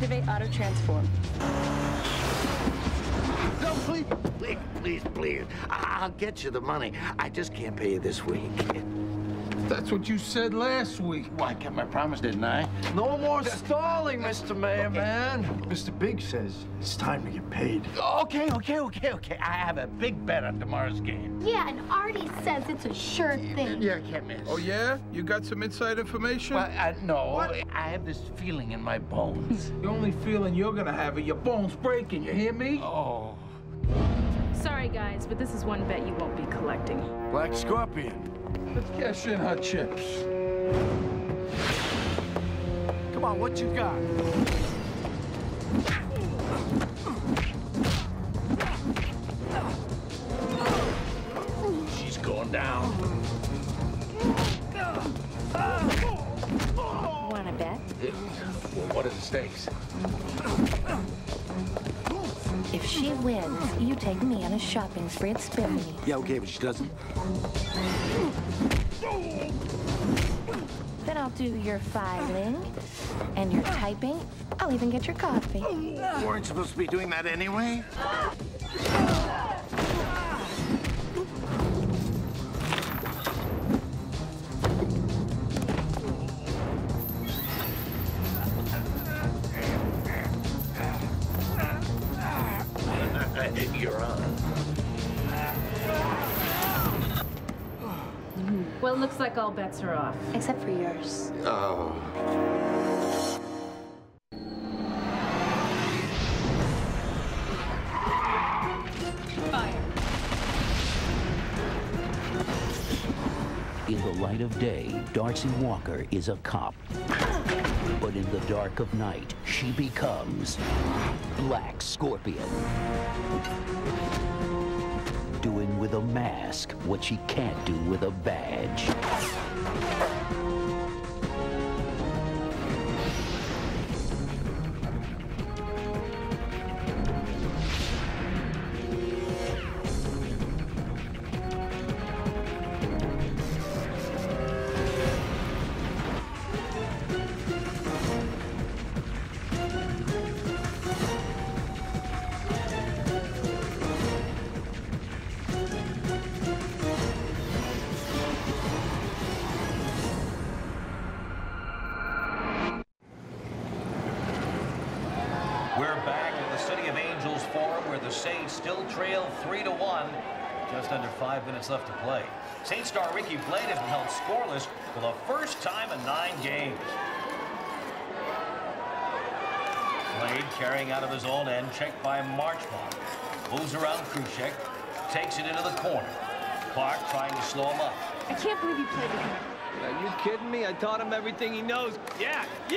Activate auto transform. No, please. I'll get you the money. I just can't pay you this week. That's what you said last week. Well, I kept my promise, didn't I? No more stalling, Mr. Mayor, man. Mr. Big says it's time to get paid. Okay. I have a big bet on tomorrow's game. Yeah, and Artie says it's a sure thing. Yeah, I can't miss. Oh, yeah? You got some inside information? Well, no. What? I have this feeling in my bones. The only feeling you're gonna have are your bones breaking, you hear me? Oh. Sorry, guys, but this is one bet you won't be collecting. Black Scorpion. Let's cash in her chips. Come on, what you got? She's going down. Wanna bet? Well, what are the stakes? If she wins, you take me on a shopping spree at Spimney. Yeah, okay, but she doesn't. Then I'll do your filing and your typing. I'll even get your coffee. Weren't supposed to be doing that anyway? You're on. Well, it looks like all bets are off. Except for yours. Oh. Fire. In the light of day, Darcy Walker is a cop. But in the dark of night, she becomes Black Scorpion. Doing with a mask what she can't do with a badge. We're back at the City of Angels Forum where the Saints still trail 3-1. Just under 5 minutes left to play. Saints star Ricky Blade has been held scoreless for the first time in 9 games. Blade carrying out of his own end, checked by Marchmont. Moves around Khrushchev, takes it into the corner. Clark trying to slow him up. I can't believe you played with him. Are you kidding me? I taught him everything he knows. Yeah! Go,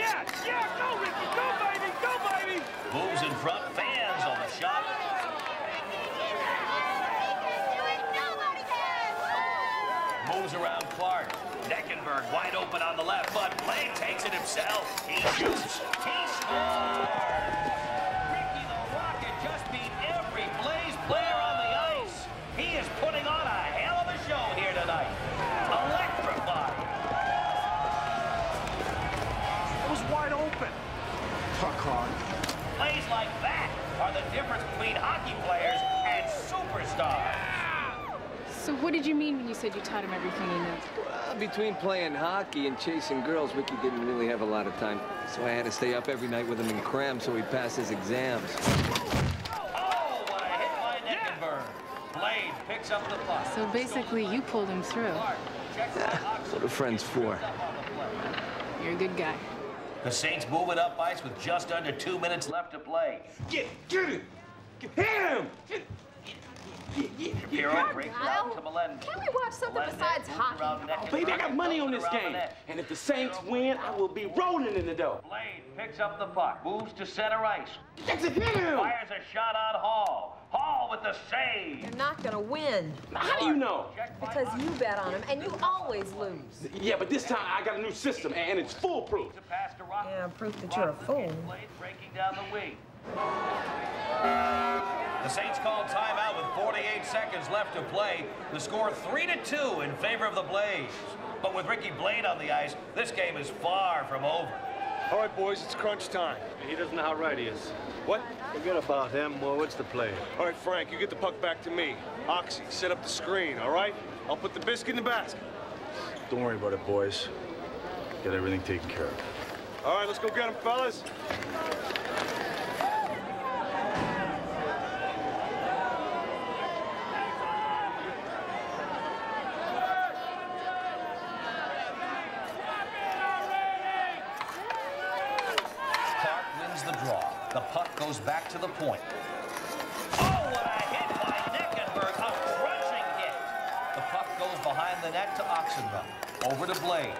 Ricky! Go, baby! Moves in front, fans on the shot. Moves around Clark. Neckenberg wide open on the left, but Blade takes it himself. He shoots. He scores! Ricky the Rocket just beat every Blaze player on the ice. He is putting on a hell of a show here tonight. Electrified. It was wide open. Puck hard. Plays like that are the difference between hockey players and superstars. So what did you mean when you said you taught him everything he knows? Well, between playing hockey and chasing girls, Ricky didn't really have a lot of time. So I had to stay up every night with him and cram so he'd pass his exams. Oh, what a hit by Neckenberg. Blade picks up the puck. So basically, you pulled him through. What are friends for? You're a good guy. The Saints move it up ice with just under 2 minutes left to play. Get him! Hit him! Shapiro breaks it out to Melendez. Can we watch something besides hockey? Oh, baby, I got money on this game. And if the Saints win, I will be rolling in the dough. Blade picks up the puck, moves to center ice. That's it, hit him! Fires a shot on Hall. Hall with the save. You're not gonna win. How do you know? Because you bet on him, and you always lose. Yeah, but this time I got a new system, and it's foolproof. Yeah, proof that you're a fool. Blade breaking down the wing. The Saints call timeout with 48 seconds left to play. The score 3-2 in favor of the Blaze. But with Ricky Blade on the ice, this game is far from over. All right, boys, it's crunch time. He doesn't know how right he is. What? Forget about him. Well, what's the play? All right, Frank, you get the puck back to me. Oxy, set up the screen, all right? I'll put the biscuit in the basket. Don't worry about it, boys. Get everything taken care of. All right, let's go get him, fellas. The draw. The puck goes back to the point. Oh, what a hit by Neckenberg. A crushing hit. The puck goes behind the net to Oxenrum. Over to Blade.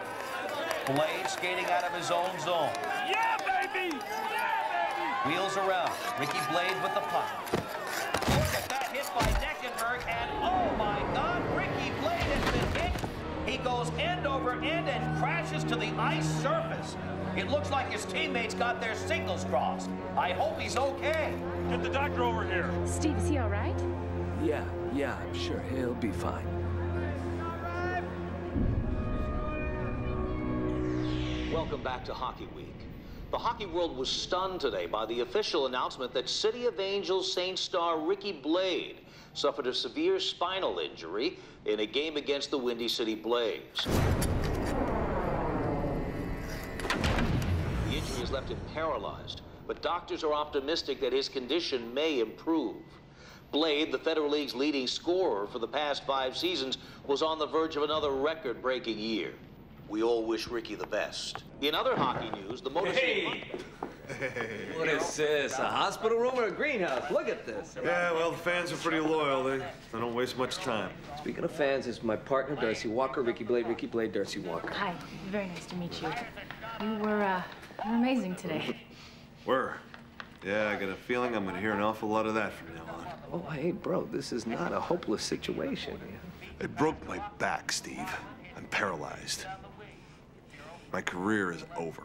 Blade skating out of his own zone. Yeah, baby! Yeah, baby! Wheels around. Ricky Blade with the puck. Look at that hit by Neckenberg, and oh my God, Ricky Blade has been hit. He goes end over end and crashes to the ice surface. It looks like his teammates got their signals crossed. I hope he's okay. Get the doctor over here. Steve, is he all right? Yeah, I'm sure he'll be fine. Welcome back to Hockey Week. The hockey world was stunned today by the official announcement that City of Angels Saints star Ricky Blade suffered a severe spinal injury in a game against the Windy City Blaze. The injury has left him paralyzed, but doctors are optimistic that his condition may improve. Blade, the Federal League's leading scorer for the past 5 seasons, was on the verge of another record-breaking year. We all wish Ricky the best. In other hockey news, the motorcycle... What is this, a hospital room or a greenhouse? Look at this. Yeah, well, the fans are pretty loyal. They don't waste much time. Speaking of fans, this is my partner, Darcy Walker, Ricky Blade, Darcy Walker. Hi. Very nice to meet you. You were amazing today. Were? Yeah, I got a feeling I'm gonna hear an awful lot of that from now on. Oh, hey, bro, this is not a hopeless situation. I broke my back, Steve. I'm paralyzed. My career is over.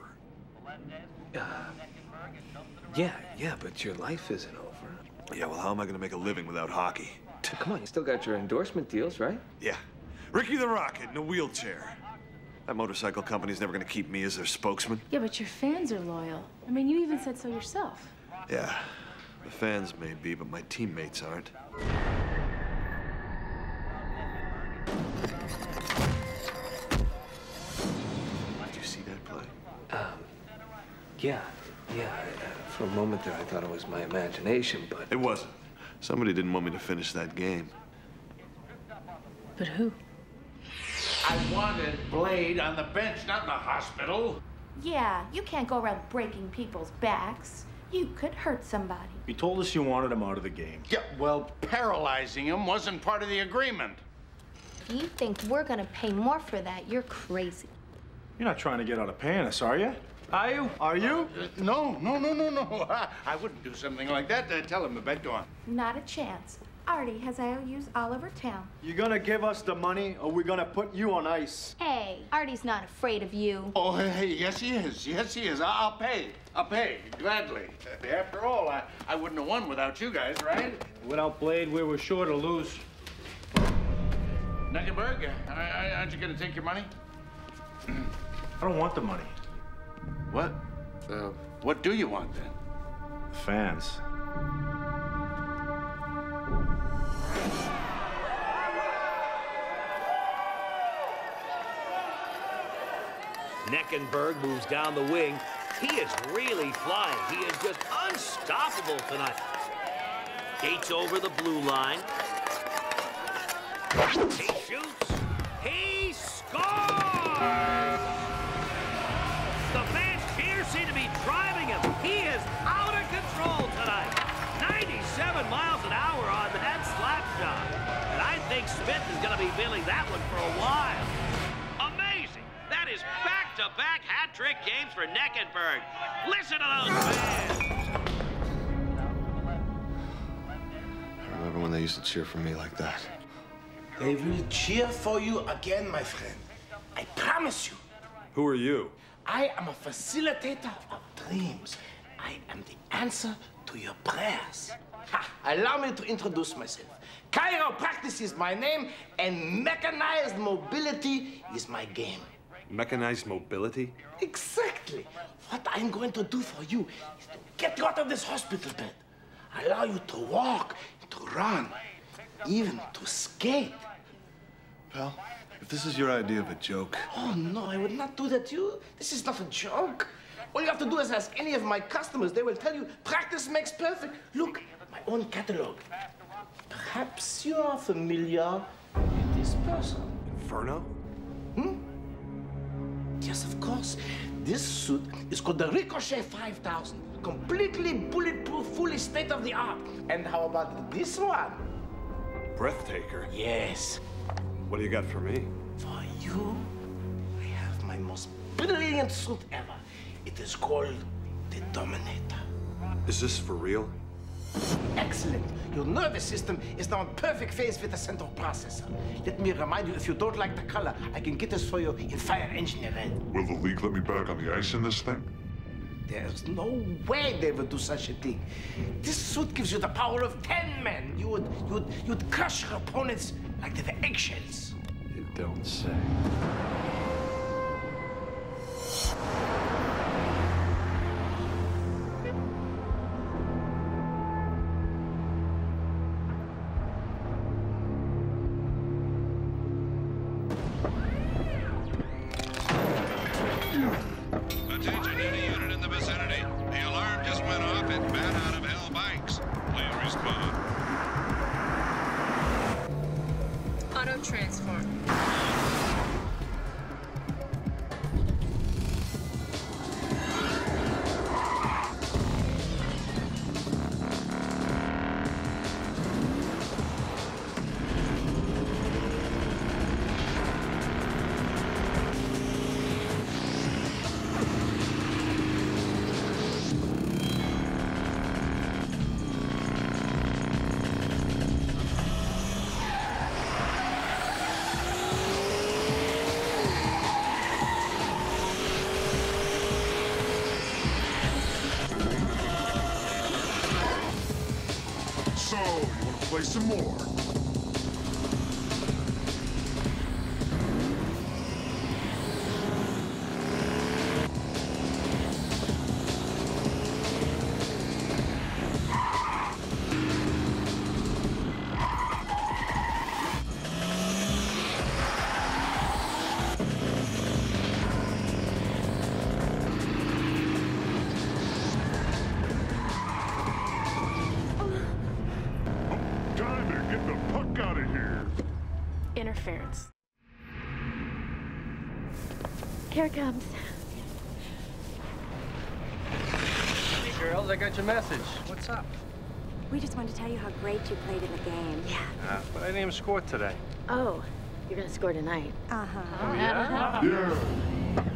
Yeah, but your life isn't over. Yeah, well, how am I gonna make a living without hockey? Come on, you still got your endorsement deals, right? Yeah. Ricky the Rocket in a wheelchair. That motorcycle company's never gonna keep me as their spokesman. Yeah, but your fans are loyal. I mean, you even said so yourself. Yeah, the fans may be, but my teammates aren't. Did you see that play? Yeah. For a moment there, I thought it was my imagination, but... It wasn't. Somebody didn't want me to finish that game. But who? I wanted Blade on the bench, not in the hospital. Yeah, you can't go around breaking people's backs. You could hurt somebody. You told us you wanted him out of the game. Yeah, well, paralyzing him wasn't part of the agreement. If you think we're gonna pay more for that, you're crazy. You're not trying to get out of paying us, are you? Are you? Are you? No. I wouldn't do something like that. Tell him, Babette, go on. Not a chance. Artie has IOUs all over town. You gonna give us the money, or we gonna put you on ice? Hey, Artie's not afraid of you. Oh, hey, yes, he is. Yes, he is. I'll pay, gladly. After all, I wouldn't have won without you guys, right? Without Blade, we were sure to lose. Neckenberg, aren't you gonna take your money? I don't want the money. What? What do you want, then? The fans. Neckenberg moves down the wing. He is really flying. He is just unstoppable tonight. Gates over the blue line. He shoots. He scores! The fans here seem to be driving him. He is out of control tonight. 97 miles an hour on that slap shot. And I think Smith is going to be feeling that one for a while. Amazing. That is back-to-back hat-trick games for Neckenberg. Listen to those fans. I remember when they used to cheer for me like that. They will cheer for you again, my friend. I promise you. Who are you? I am a facilitator of dreams. I am the answer to your prayers. Allow me to introduce myself. Chiropractic is my name, and mechanized mobility is my game. Mechanized mobility? Exactly. What I'm going to do for you is to get you out of this hospital bed. Allow you to walk, to run, even to skate. Pal, if this is your idea of a joke... Oh, no, I would not do that to you. This is not a joke. All you have to do is ask any of my customers. They will tell you practice makes perfect. Look, my own catalog. Perhaps you are familiar with this person. Inferno? Yes, of course. This suit is called the Ricochet 5000. Completely bulletproof, fully state-of-the-art. And how about this one? Breathtaker? Yes. What do you got for me? For you, I have my most brilliant suit ever. It is called the Dominator. Is this for real? Excellent. Your nervous system is now in perfect phase with the central processor. Let me remind you, if you don't like the color, I can get this for you in fire engine red. Will the league let me back on the ice in this thing? There's no way they would do such a thing. This suit gives you the power of 10 men. You'd crush your opponents like they were eggshells. You don't say. Attention, any unit in the vicinity. The alarm just went off at Bat Out of Hell Bikes. Please respond. Auto transform. So, you want to play some more? Time to get the puck out of here. Interference. Here it comes. Hey, girls, I got your message. What's up? We just wanted to tell you how great you played in the game. Yeah. But I didn't even score today. Oh, you're gonna score tonight. Uh-huh. Oh, yeah? Yeah.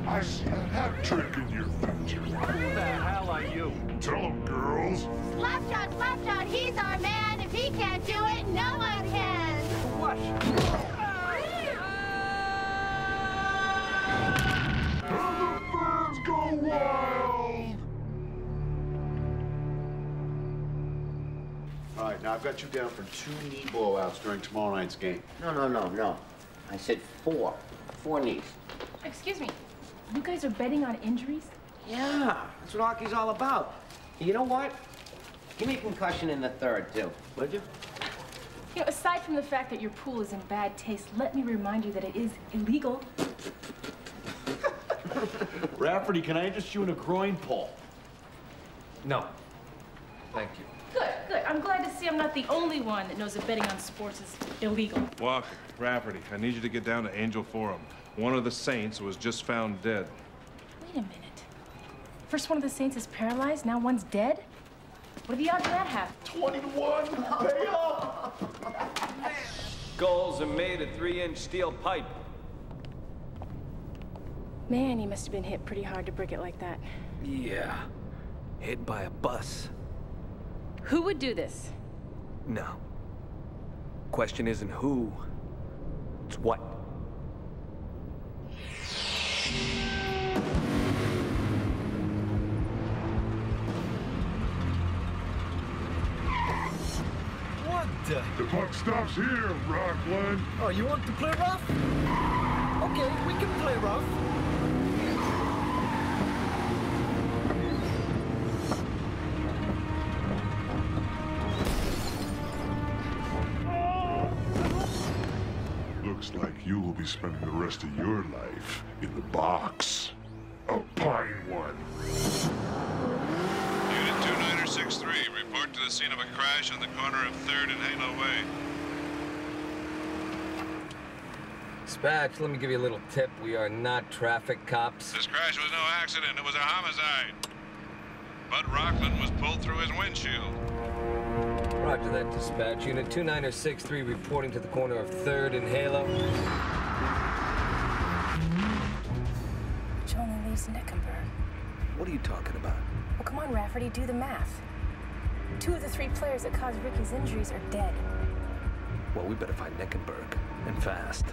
I see a hat trick in your future. Who the hell are you? Tell them, girls. Slapshot, Slapshot, he's our man. If he can't do it, no one can. What? And the fans go wild. All right, now I've got you down for 2 knee blowouts during tomorrow night's game. No. I said 4. 4 knees. Excuse me. You guys are betting on injuries? Yeah, that's what hockey's all about. You know what? Give me a concussion in the third, too, would you? You know, aside from the fact that your pool is in bad taste, let me remind you that it is illegal. Rafferty, can I interest you in a groin pull? No. Thank you. Good. I'm glad to see I'm not the only one that knows that betting on sports is illegal. Walker, Rafferty, I need you to get down to Angel Forum. One of the Saints was just found dead. Wait a minute. First one of the Saints is paralyzed, now one's dead? What are the odds of that happen? 20 to 1. Pay up. Goals are made of 3-inch steel pipe. Man, he must have been hit pretty hard to break it like that. Yeah. Hit by a bus. Who would do this? No. Question isn't who, it's what. What the? The puck stops here, Rockland. Oh, you want to play rough? Okay, we can play rough. you will be spending the rest of your life in the box. A pine one. Unit 2963, report to the scene of a crash on the corner of 3rd and Halo Way. Dispatch, let me give you a little tip. We are not traffic cops. This crash was no accident, it was a homicide. Bud Rockland was pulled through his windshield. Roger that, dispatch. Unit 2963 reporting to the corner of 3rd and Halo. Which only leaves Neckenberg. What are you talking about? Well, come on, Rafferty, do the math. 2 of the 3 players that caused Ricky's injuries are dead. Well, we better find Neckenberg, and fast.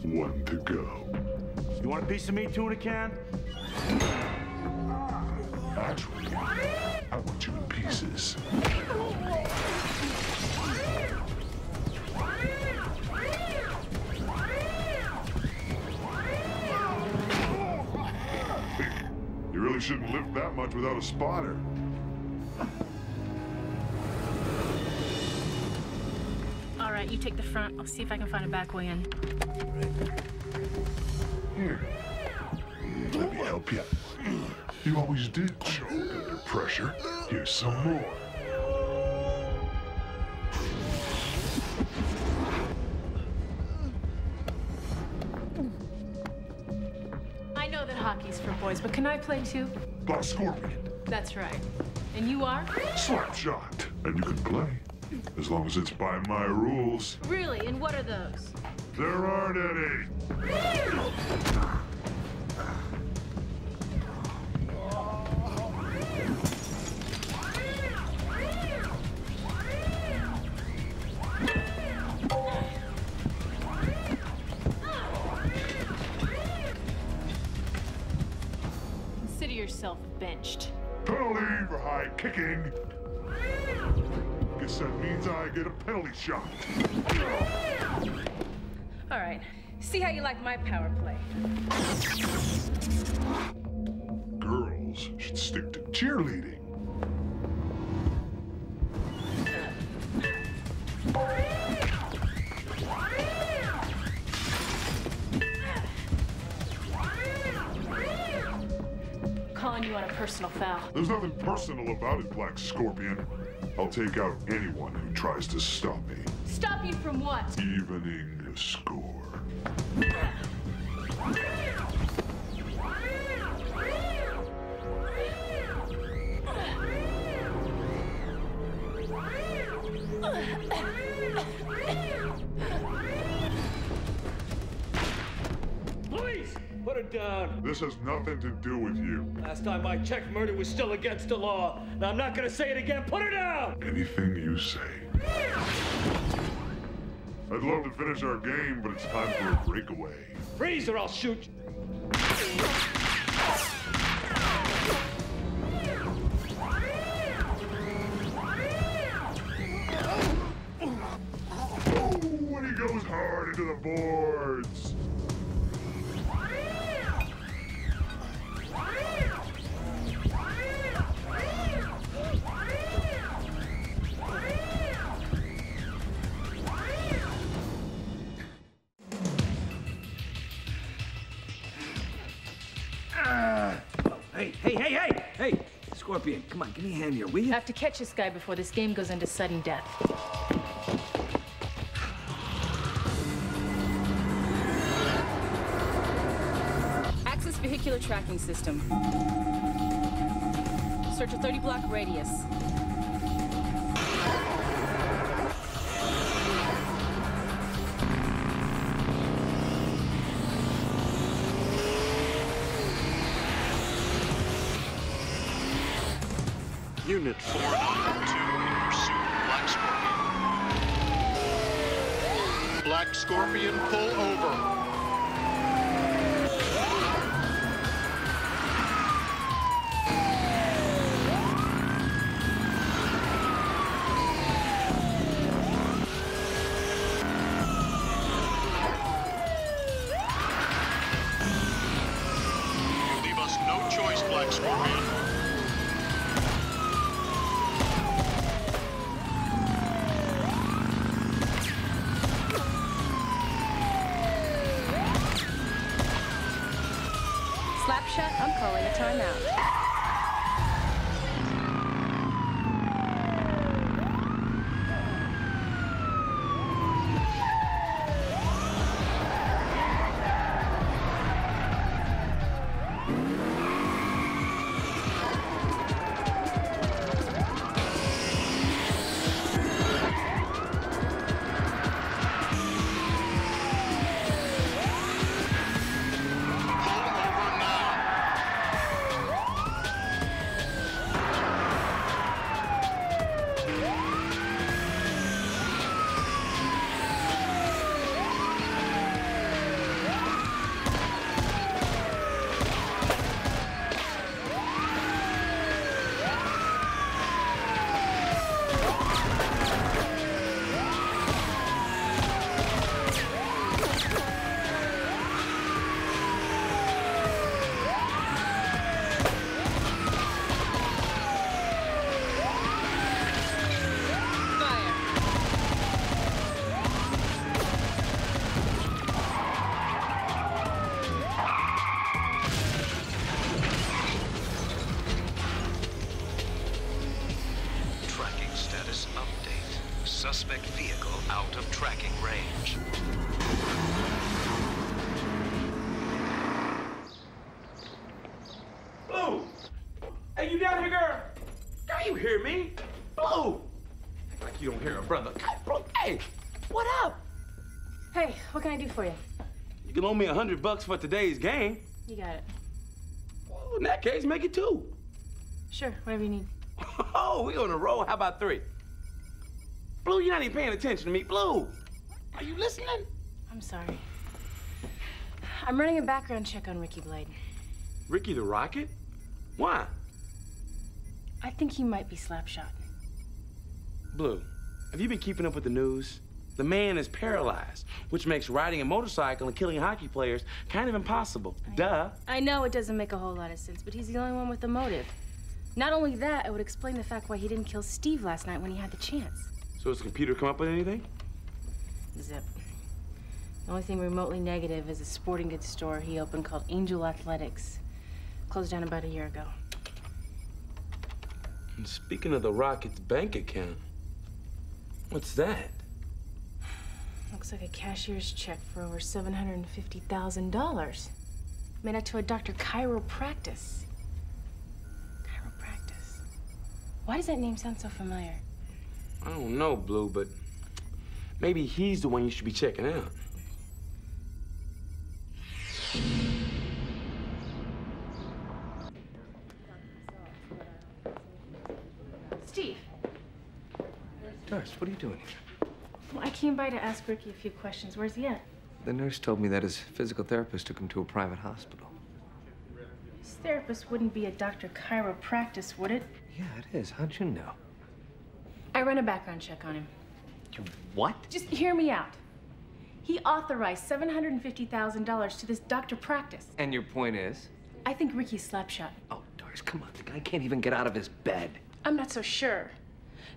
One to go. You want a piece of me, tuna can? Actually, I want you in pieces. You really shouldn't lift that much without a spotter. All right, you take the front. I'll see if I can find a back way in. Here, let me help you. You always did choke under pressure. Here's some more. I know that hockey's for boys, but can I play too? Black Scorpion. That's right. And you are? Slapshot. And you can play. As long as it's by my rules. Really? And what are those? There aren't any. Consider yourself benched. Penalty for high kicking. Guess that means I get a penalty shot. All right. See how you like my power play. Girls should stick to cheerleading. Calling you on a personal foul. There's nothing personal about it, Black Scorpion. I'll take out anyone who tries to stop me. Stop you from what? Evening the score. Please, put it down. This has nothing to do with you. Last time I checked, murder was still against the law. Now I'm not gonna say it again. Put her down! Anything you say. I'd love to finish our game, but it's time for a breakaway. Freeze or I'll shoot. When he goes hard into the boards. Hey! Scorpion, come on, give me a hand here, will you? I have to catch this guy before this game goes into sudden death. Access vehicular tracking system. Search a 30-block radius. Unit 492 in pursuit of Black Scorpion. Black Scorpion, pull over. Slapshot, I'm calling a timeout. Suspect vehicle out of tracking range. Blue! Hey, you down here, girl? Girl, you hear me? Blue! Act like you don't hear a brother. Bro, hey, what up? Hey, what can I do for you? You can loan me $100 for today's game. You got it. Well, in that case, make it 2. Sure, whatever you need. Oh, we on a roll. How about 3? Blue, you're not even paying attention to me. Blue, are you listening? I'm sorry. I'm running a background check on Ricky Blade. Ricky the Rocket? Why? I think he might be Slapshot. Blue, have you been keeping up with the news? The man is paralyzed, which makes riding a motorcycle and killing hockey players kind of impossible. Duh. I know it doesn't make a whole lot of sense, but he's the only one with a motive. Not only that, it would explain the fact why he didn't kill Steve last night when he had the chance. So has the computer come up with anything? Zip. The only thing remotely negative is a sporting goods store he opened called Angel Athletics. Closed down about a year ago. And speaking of the Rocket's bank account, what's that? Looks like a cashier's check for over $750,000. Made out to a Dr. Chiropractic. Chiropractic. Why does that name sound so familiar? I don't know, Blue, but maybe he's the one you should be checking out. Steve. Doris, what are you doing here? Well, I came by to ask Ricky a few questions. Where's he at? The nurse told me that his physical therapist took him to a private hospital. His therapist wouldn't be a Dr. Chiropractic, would it? Yeah, it is. How'd you know? I ran a background check on him. You what? Just hear me out. He authorized $750,000 to this Dr. Practice. And your point is? I think Ricky's Slapshot. Oh, Doris, come on. The guy can't even get out of his bed. I'm not so sure.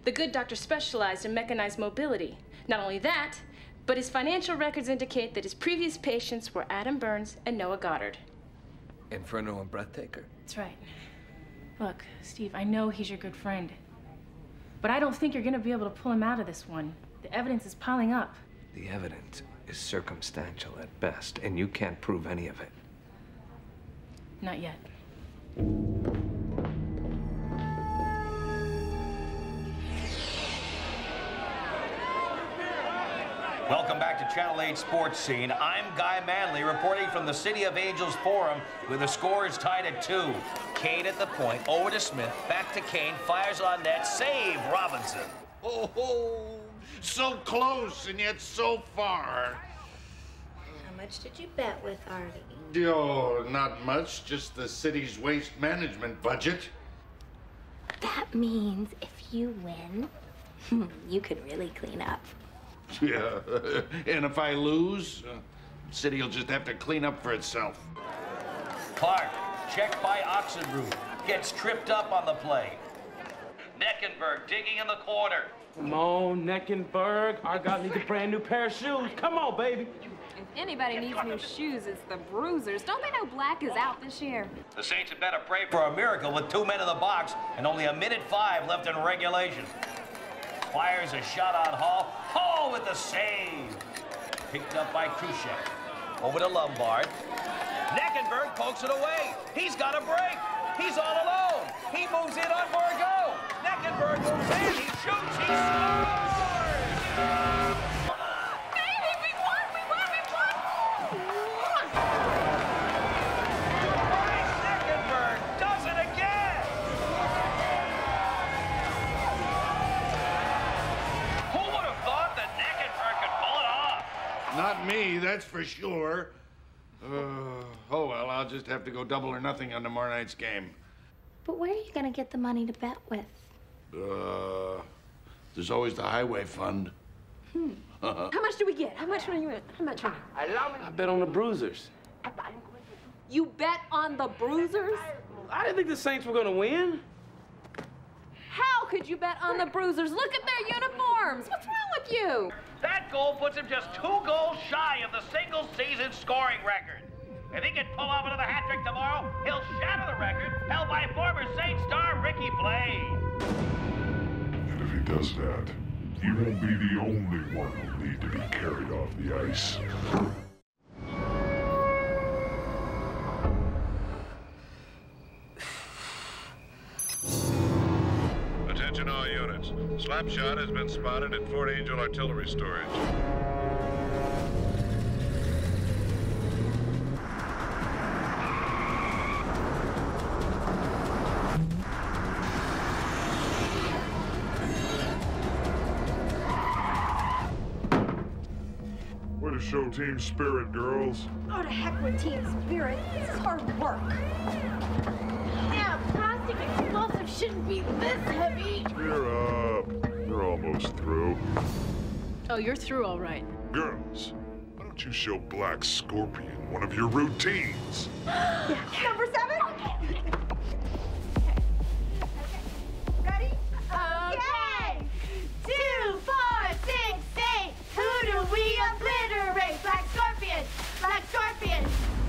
The good doctor specialized in mechanized mobility. Not only that, but his financial records indicate that his previous patients were Adam Burns and Noah Goddard. Inferno and Breathtaker. That's right. Look, Steve, I know he's your good friend. But I don't think you're gonna be able to pull him out of this one. The evidence is piling up. The evidence is circumstantial at best, and you can't prove any of it. Not yet. Welcome back to Channel 8 Sports Scene. I'm Guy Manley reporting from the City of Angels Forum where the score is tied at 2. Kane at the point, over to Smith, back to Kane, fires on net, save Robinson. Oh, so close and yet so far. How much did you bet with Artie? Oh, not much, just the city's waste management budget. That means if you win, you could really clean up. Yeah, and if I lose, the city will just have to clean up for itself. Clark, checked by Oxenroot. gets tripped up on the play. Neckenberg digging in the corner. Come on, Neckenberg. Our guy needs a brand new pair of shoes. Come on, baby. If anybody needs new shoes, it's the Bruisers. Don't they know Black is out this year? The Saints had better pray for a miracle with 2 men in the box and only a minute 5 left in regulation. Fires a shot on Hall. Hall with the save. Picked up by Khrushchev. Over to Lombard. Neckenberg pokes it away. He's got a break. He's all alone. He moves in on for a go. Neckenberg moves in. He shoots. He scores! Baby, we won! We won! We won! Bryce Neckenberg does it again! Who would have thought that Neckenberg could pull it off? Not me, that's for sure. Oh, well, I'll just have to go double or nothing on tomorrow night's game. But where are you gonna get the money to bet with? There's always the highway fund. How much do we get? How much money? How much money? I bet on the Bruisers. You bet on the Bruisers? I didn't think the Saints were gonna win. How could you bet on the Bruisers? Look at their uniforms. What's wrong with you? That goal puts him just 2 goals shy of the single-season scoring record. If he can pull off another hat trick tomorrow, he'll shatter the record held by former Saints star Ricky Blade. And if he does that, he won't be the only one who'll need to be carried off the ice. Attention all units. Slapshot has been spotted at Fort Angel Artillery Storage. Way to show team spirit, girls. Oh, to heck with team spirit. This is hard work. Yeah, plastic explosives shouldn't be this heavy. Cheer up. You're almost through. Oh, you're through all right. Girls, why don't you show Black Scorpion one of your routines? Number 7? Ready? Okay. 2, 4, 6, 8. Who do we obliterate? Black Scorpion. Black Scorpion.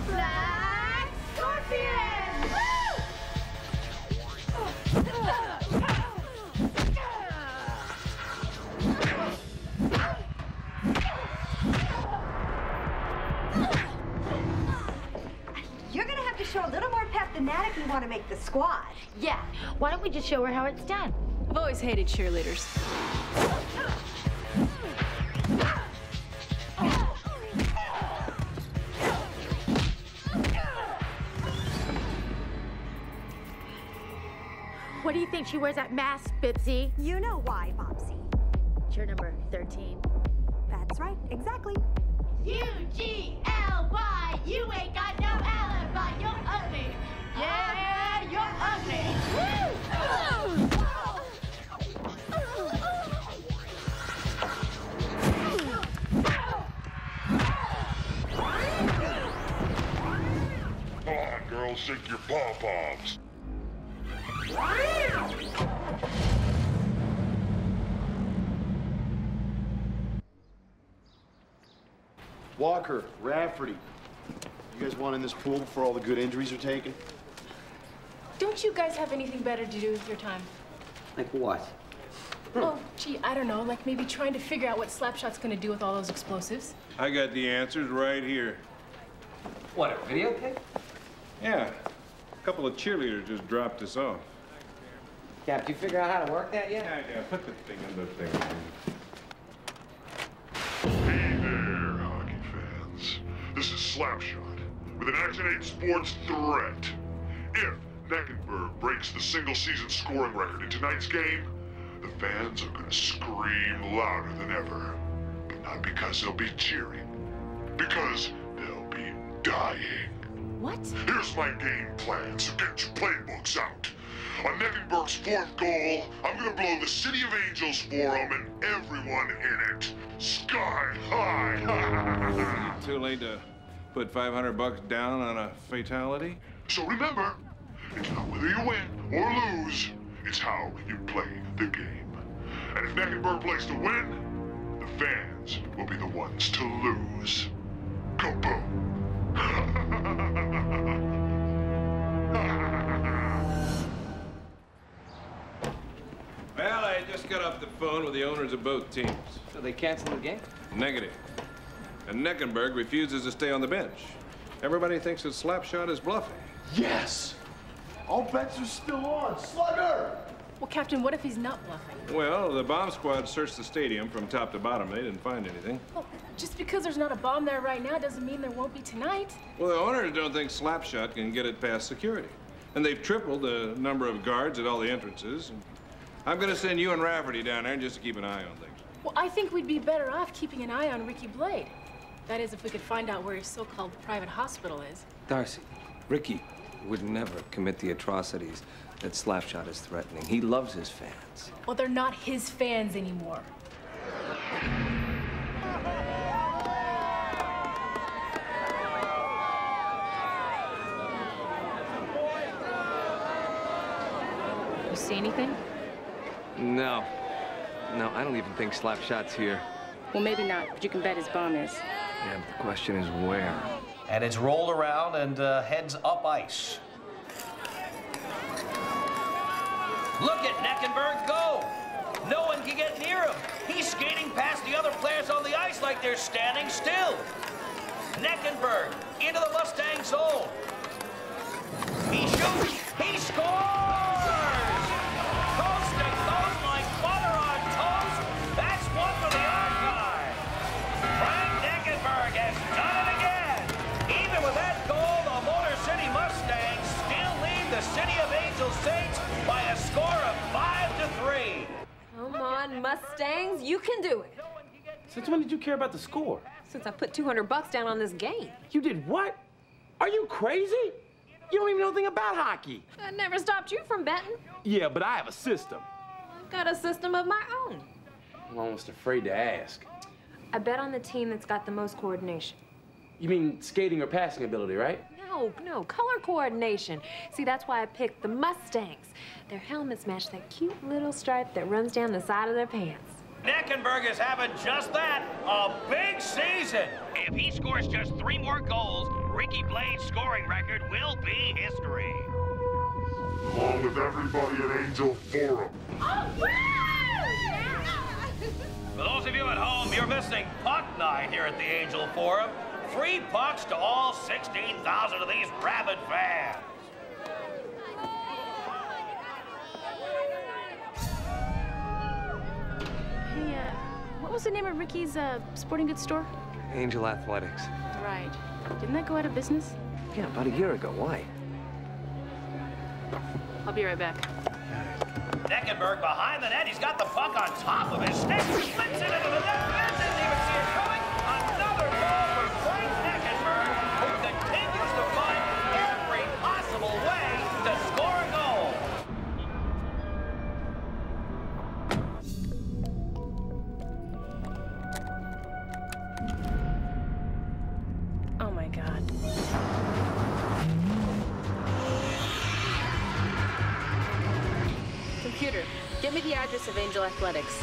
Black Scorpion. You're gonna have to show a little more pep than that if you want to make the squad. Yeah, why don't we just show her how it's done? I've always hated cheerleaders. What do you think she wears that mask, Bipsy? You know why, Bobsy. Chair number 13. That's right, exactly. U-G-L-Y. You ain't got no alibi. You're ugly. Yeah, you're ugly. Woo! Come on, girls, shake your pom-poms. Walker, Rafferty, you guys want in this pool before all the good injuries are taken? Don't you guys have anything better to do with your time? Like what? Oh, gee, I don't know. Like maybe trying to figure out what Slapshot's gonna do with all those explosives. I got the answers right here. What, a videotape? Yeah. A couple of cheerleaders just dropped us off. Cap, did you figure out how to work that yet? Yeah, put the thing in the thing. Hey there, hockey fans. This is Slapshot with an Action 8 Sports threat. If Neckenberg breaks the single-season scoring record in tonight's game, the fans are gonna scream louder than ever. But not because they'll be cheering, because they'll be dying. What? Here's my game plan, so get your playbooks out. On Neckenberg's 4th goal, I'm gonna blow the City of Angels for him and everyone in it. Sky high. Too late to put $500 down on a fatality? So remember, it's not Whether you win or lose, it's how you play the game. And if Neckenberg plays to win, the fans will be the ones to lose. Kaboom! Well, I just got off the phone with the owners of both teams. So they canceled the game? Negative. And Neckenberg refuses to stay on the bench. Everybody thinks that Slapshot is bluffing. Yes! All bets are still on. Slugger! Well, Captain, what if he's not bluffing? Well, the bomb squad searched the stadium from top to bottom. They didn't find anything. Well, just because there's not a bomb there right now doesn't mean there won't be tonight. Well, the owners don't think Slapshot can get it past security. And they've tripled the number of guards at all the entrances. I'm gonna send you and Rafferty down there just to keep an eye on things. Well, I think we'd be better off keeping an eye on Ricky Blade. That is, if we could find out where his so-called private hospital is. Darcy, Ricky would never commit the atrocities that Slapshot is threatening. He loves his fans. Well, they're not his fans anymore. You see anything? No. No, I don't even think Slapshot's here. Well, maybe not, but you can bet his bomb is. Yeah, but the question is where? And it's rolled around and heads up ice. Look at Neckenberg go! No one can get near him. He's skating past the other players on the ice like they're standing still. Neckenberg into the Mustang zone. He shoots. He scores! Coasting goes like butter on toast. That's one for the archive. Frank Neckenberg has done it again. Even with that goal, the Motor City Mustangs still lead the City of Angel Saints by a score of 5-3. Come on, Mustangs, you can do it. Since when did you care about the score? Since I put $200 down on this game. You did what? Are you crazy? You don't even know anything about hockey. That never stopped you from betting. Yeah, but I have a system. I've got a system of my own. I'm almost afraid to ask. I bet on the team that's got the most coordination. You mean skating or passing ability, right? No, color coordination. See, that's why I picked the Mustangs. Their helmets match that cute little stripe that runs down the side of their pants. Neckenberg is having just that, a big season. If he scores just 3 more goals, Ricky Blade's scoring record will be history. Along with everybody at Angel Forum. For those of you at home, you're missing puck night here at the Angel Forum. Free pucks to all 16,000 of these rabid fans. Hey, what was the name of Ricky's sporting goods store? Angel Athletics. Right. Didn't that go out of business? Yeah, about a year ago. Why? I'll be right back. Neckenberg behind the net. He's got the puck on top of his stick. Splits it into the net. Man didn't even see it coming. Another goal for Frank Neckenberg, who continues to find every possible way to score a goal. Oh, my God. Computer, get me the address of Angel Athletics.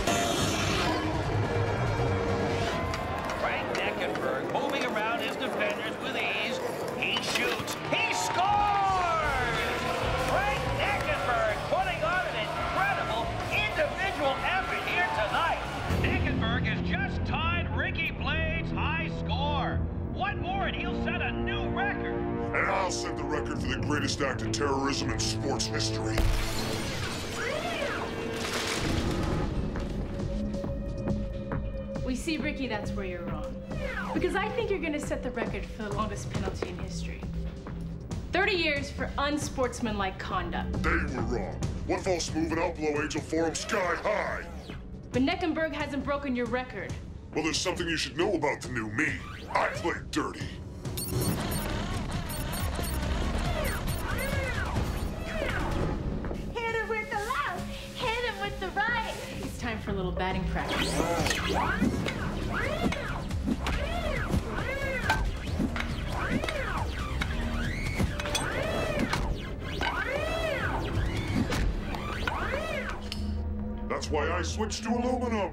Frank Neckenberg moving around his defenders with ease. He shoots. He scores! Frank Neckenberg putting on an incredible individual effort here tonight. Neckenberg has just tied Ricky Blade's high score. One more and he'll set a new record. And I'll set the record for the greatest act of terrorism in sports history. We see, Ricky, that's where you're wrong. Because I think you're gonna set the record for the longest penalty in history. 30 years for unsportsmanlike conduct. They were wrong. One false move and I'll blow Angel Forum sky high. But Neckenberg hasn't broken your record. Well, there's something you should know about the new me. I play dirty. Hit him with the left, hit him with the right. It's time for a little batting practice. switch to aluminum.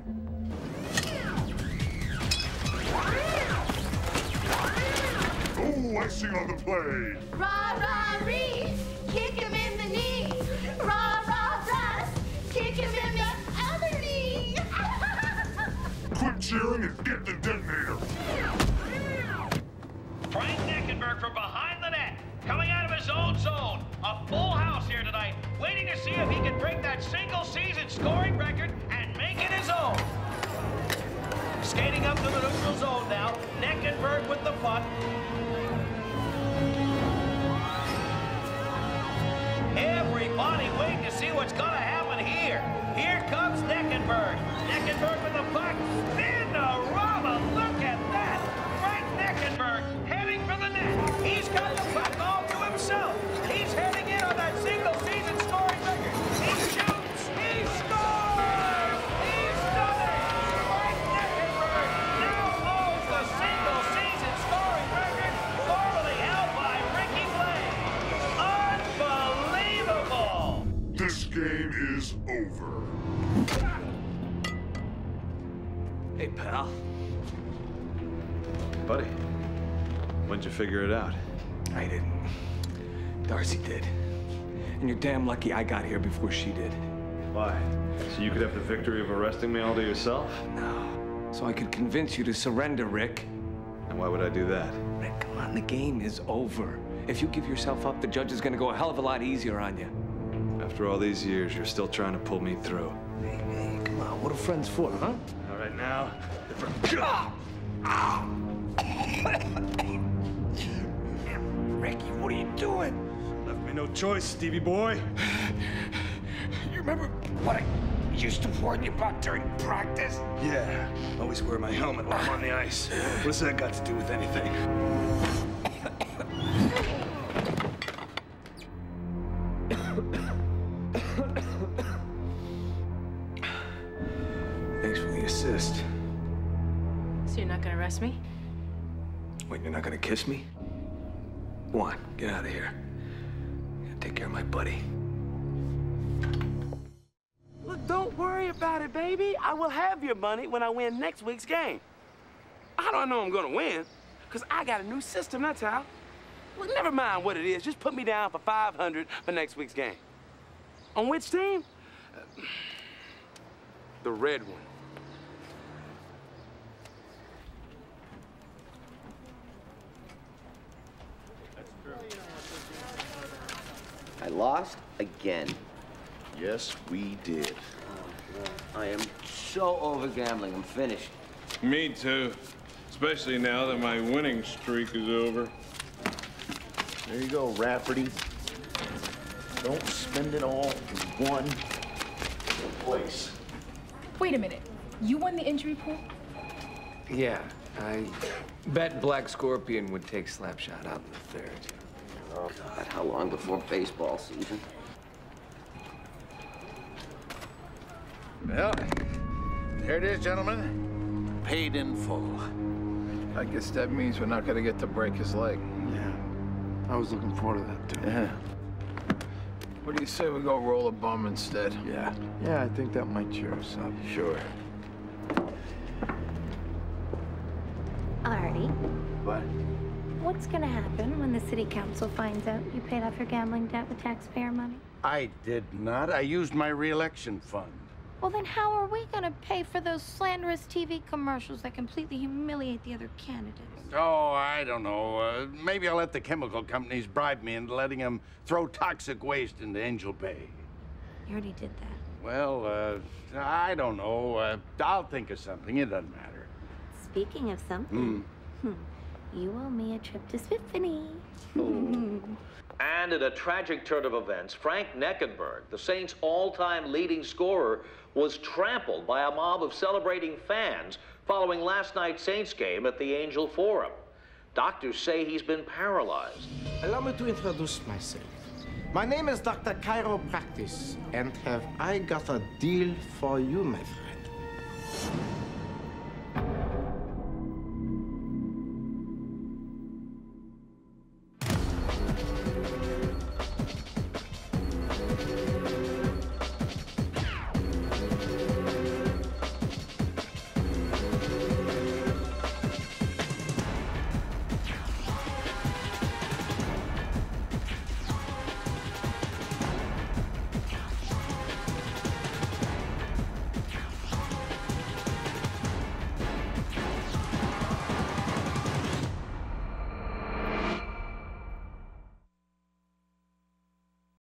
Oh, icing on the play. Rah-rah-ree, kick him in the knee. Rah-rah-rah, kick him in the other knee. Quit cheering and get the detonator. Frank Neckenberg from behind the net, coming out of his own zone. A full house here tonight, waiting to see if he can break that single-season scoring record and make it his own. Skating up to the neutral zone now, Neckenberg with the puck. Everybody waiting to see what's gonna happen here. Here comes Neckenberg. Neckenberg with the puck. Spin-a-rama, look at that. Frank Neckenberg heading for the net. He's got the puck all to himself. He's heading in on that single-season scoring record. He shoots. He scores. He's done it. Frank Neckenberg now owns the single-season scoring record formerly held by Ricky Blake. Unbelievable. This game is over. Hey, pal. Buddy, when'd you figure it out? I didn't. Darcy did. And you're damn lucky I got here before she did. Why? So you could have the victory of arresting me all to yourself? No. So I could convince you to surrender, Rick. And why would I do that? Rick, come on, the game is over. If you give yourself up, the judge is gonna go a hell of a lot easier on you. After all these years, you're still trying to pull me through. Hey, come on, what are friends for, huh? All right, now, Ricky, what are you doing? left me no choice, Stevie boy. You remember what I used to warn you about during practice? Yeah, always wear my helmet while I'm on the ice. What's that got to do with anything? Thanks for the assist. So you're not gonna arrest me? Wait, you're not gonna kiss me? Go on, get out of here. Take care of my buddy. Look, don't worry about it, baby. I will have your money when I win next week's game. How do I know I'm gonna win? Because I got a new system, that's how. Look, never mind what it is. Just put me down for 500 for next week's game. On which team? The red one. I lost again. Yes, we did. I am so over gambling. I'm finished. Me too. Especially now that my winning streak is over. There you go, Rafferty. Don't spend it all in one place. Wait a minute. You won the injury pool? Yeah, I bet Black Scorpion would take Slapshot out in the third. Oh, God, how long before baseball season? Well, here it is, gentlemen. Paid in full. I guess that means we're not gonna get to break his leg. Yeah. I was looking forward to that, too. Yeah. What do you say we go roll a bum instead? Yeah. Yeah, I think that might cheer us up. Sure. Artie, But what's gonna happen when the city council finds out you paid off your gambling debt with taxpayer money? I did not. I used my re-election fund. Well, then how are we gonna pay for those slanderous TV commercials that completely humiliate the other candidates? Oh, I don't know. Maybe I'll let the chemical companies bribe me into letting them throw toxic waste into Angel Bay. You already did that. Well, I don't know. I'll think of something. It doesn't matter. Speaking of something, you owe me a trip to Symphony. And in a tragic turn of events, Frank Neckenberg, the Saints' all-time leading scorer, was trampled by a mob of celebrating fans following last night's Saints game at the Angel Forum. Doctors say he's been paralyzed. Allow me to introduce myself. My name is Dr. Chiropractic, and have I got a deal for you, my friend?